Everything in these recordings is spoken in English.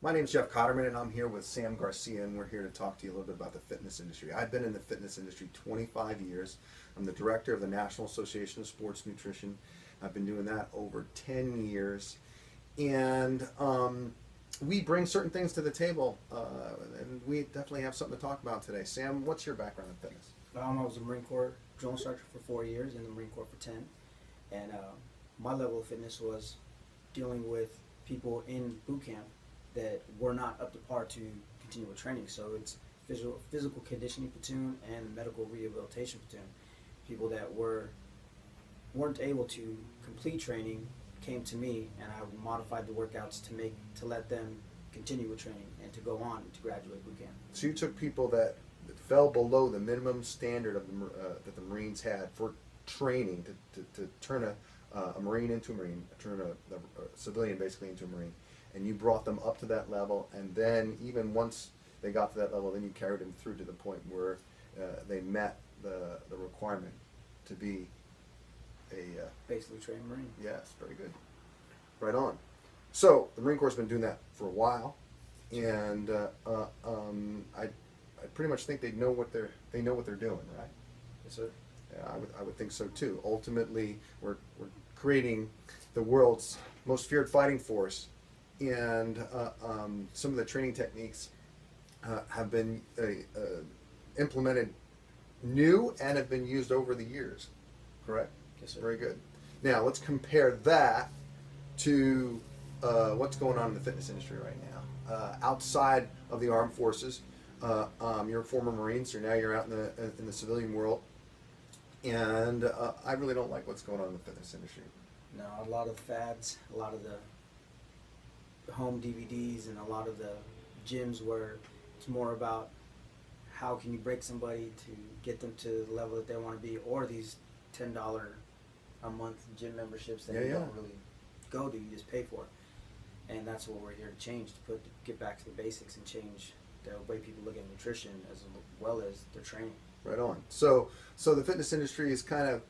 My name is Jeff Cotterman, and I'm here with Sam Garcia, and we're here to talk to you a little bit about the fitness industry. I've been in the fitness industry 25 years. I'm the director of the National Association of Sports Nutrition. I've been doing that over 10 years, and we bring certain things to the table, and we definitely have something to talk about today. Sam, what's your background in fitness? I was a Marine Corps drill instructor for 4 years and the Marine Corps for 10. And my level of fitness was dealing with people in boot camp that were not up to par to continue with training. So it's physical conditioning platoon and medical rehabilitation platoon. People that weren't able to complete training came to me, and I modified the workouts to let them continue with training and to go on to graduate boot camp. So you took people that fell below the minimum standard of that the Marines had for training to turn a Marine into a Marine, turn a civilian basically into a Marine, and you brought them up to that level, and then even once they got to that level, then you carried them through to the point where they met the requirement to be a Basically trained Marine. yes, very good, right on. So the Marine Corps has been doing that for a while, and I pretty much think they know what they're doing, right? Yes, sir. Yeah, I would think so too. Ultimately, we're creating the world's most feared fighting force, and some of the training techniques have been implemented new and have been used over the years. Correct? Yes, sir. Very good. Now let's compare that to what's going on in the fitness industry right now. Outside of the armed forces, you're a former Marine, so now you're out in the civilian world, and I really don't like what's going on in the fitness industry. No, a lot of fads, a lot of the home DVDs, and a lot of the gyms where it's more about how can you break somebody to get them to the level that they want to be, or these $10 a month gym memberships that you don't really go to, you just pay for it. And that's what we're here to change, to get back to the basics and change the way people look at nutrition as well as their training. Right on. So the fitness industry has kind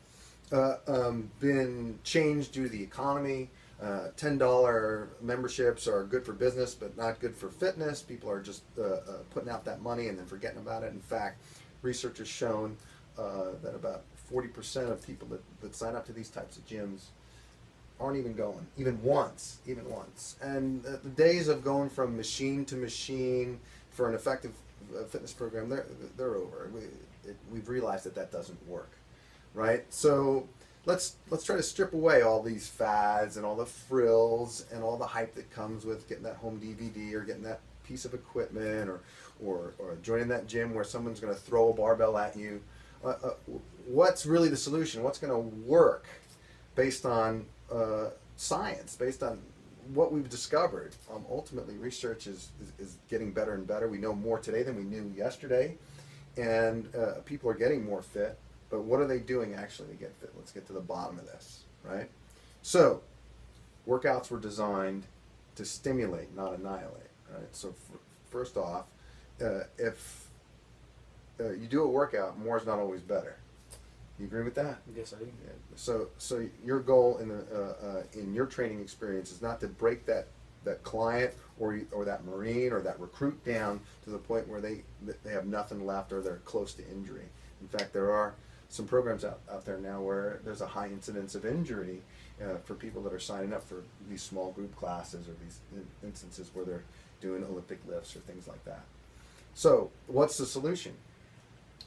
of been changed due to the economy. $10 memberships are good for business, but not good for fitness. People are just putting out that money and then forgetting about it. In fact, research has shown that about 40% of people that sign up to these types of gyms aren't even going, even once. And the days of going from machine to machine for an effective fitness program, they're over. We've realized that doesn't work, right? So let's try to strip away all these fads and all the frills and all the hype that comes with getting that home DVD or getting that piece of equipment or joining that gym where someone's going to throw a barbell at you. What's really the solution? What's going to work based on science, based on what we've discovered? Ultimately, research is getting better and better. We know more today than we knew yesterday, and people are getting more fit. But what are they doing actually to get fit? Let's get to the bottom of this, right? So, workouts were designed to stimulate, not annihilate, right? So, first off, if you do a workout, more is not always better. You agree with that? Yes, I do. Yeah. So your goal in your training experience is not to break that client or that Marine or that recruit down to the point where they have nothing left or they're close to injury. In fact, there are some programs out there now where there's a high incidence of injury for people that are signing up for these small group classes or these instances where they're doing Olympic lifts or things like that. So what's the solution?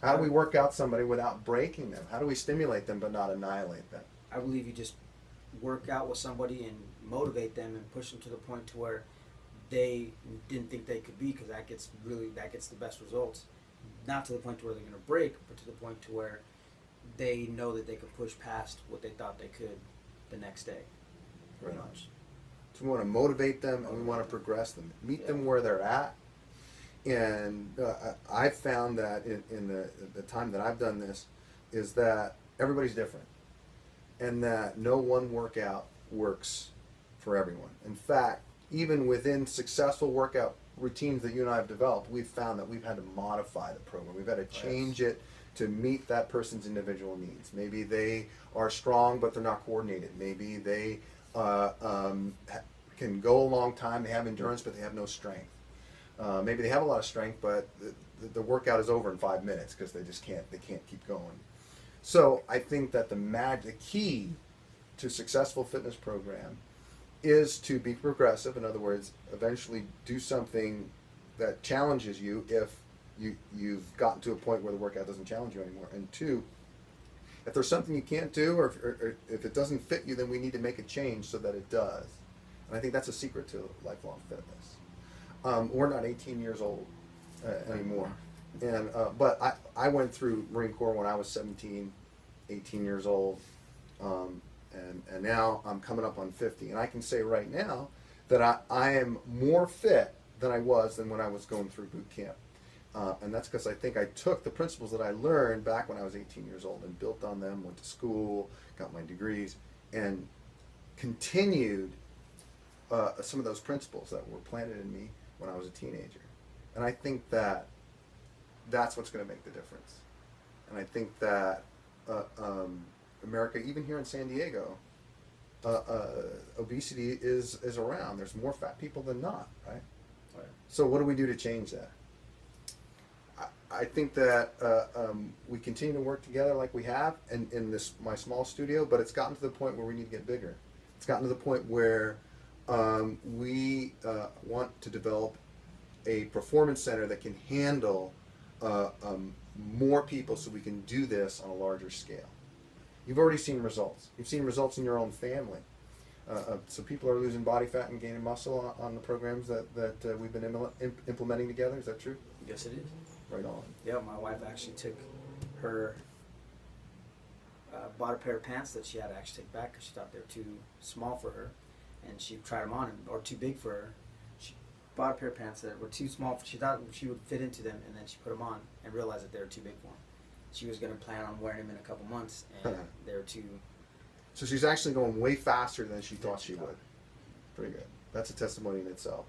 How do we work out somebody without breaking them? How do we stimulate them but not annihilate them? I believe you just work out with somebody and motivate them and push them to the point to where they didn't think they could be, because that gets the best results. Not to the point to where they're going to break, but to the point to where they know that they can push past what they thought they could the next day. Pretty much. So we want to motivate them and we want to progress them, meet them where they're at. And I've found that in the time that I've done this is that everybody's different, and that no one workout works for everyone. In fact, even within successful workout routines that you and I have developed, we've found that we've had to modify the program. We've had to change it to meet that person's individual needs. Maybe they are strong, but they're not coordinated. Maybe they can can go a long time. They have endurance, but they have no strength. Maybe they have a lot of strength, but the workout is over in 5 minutes because they can't keep going. So I think that the key to successful fitness program is to be progressive. In other words, eventually do something that challenges you if you've gotten to a point where the workout doesn't challenge you anymore. And two, if there's something you can't do, or if it doesn't fit you, then we need to make a change so that it does. And I think that's a secret to lifelong fitness. We're not 18 years old anymore. And but I went through Marine Corps when I was 17, 18 years old. And now I'm coming up on 50. And I can say right now that I am more fit than I was when I was going through boot camp. And that's because I think I took the principles that I learned back when I was 18 years old and built on them, went to school, got my degrees, and continued some of those principles that were planted in me when I was a teenager. And I think that that's what's going to make the difference. And I think that America, even here in San Diego, obesity is around. There's more fat people than not, right? Right. So what do we do to change that? I think that we continue to work together like we have in this my small studio, but it's gotten to the point where we need to get bigger. It's gotten to the point where we want to develop a performance center that can handle more people so we can do this on a larger scale. You've already seen results. You've seen results in your own family. So people are losing body fat and gaining muscle on the programs that we've been implementing together. Is that true? Yes, it is. Right on. Yeah, my wife actually took her, bought a pair of pants that she had to actually take back because she thought they were too small for her, and she tried them on, or too big for her. She bought a pair of pants that were too small. She thought she would fit into them, and then she put them on and realized that they were too big for her. She was going to plan on wearing them in a couple months, and they were too... So she's actually going way faster than she thought she would. Pretty good. That's a testimony in itself.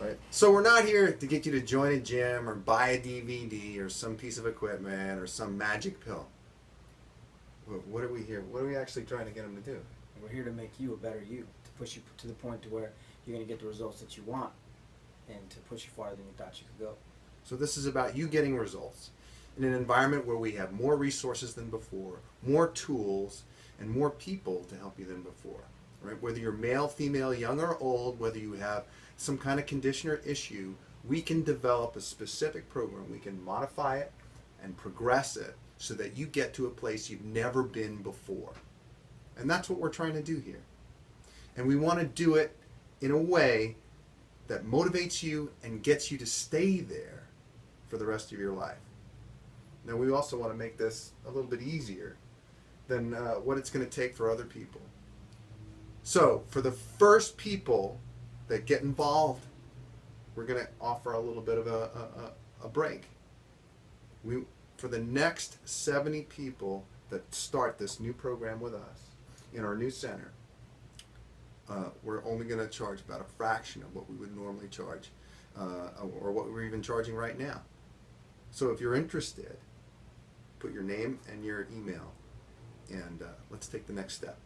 Right. So we're not here to get you to join a gym or buy a DVD or some piece of equipment or some magic pill. What are we here? What are we actually trying to get them to do? We're here to make you a better you, to push you to the point to where you're going to get the results that you want, and to push you farther than you thought you could go. So this is about you getting results in an environment where we have more resources than before, more tools, and more people to help you than before. Right? Whether you're male, female, young or old, whether you have some kind of condition or issue, we can develop a specific program. We can modify it and progress it so that you get to a place you've never been before. And that's what we're trying to do here. And we want to do it in a way that motivates you and gets you to stay there for the rest of your life. Now, we also want to make this a little bit easier than what it's going to take for other people. So, for the first people that get involved, we're going to offer a little bit of a break. For the next 70 people that start this new program with us in our new center, we're only going to charge about a fraction of what we would normally charge, or what we're even charging right now. So if you're interested, put your name and your email, and let's take the next step.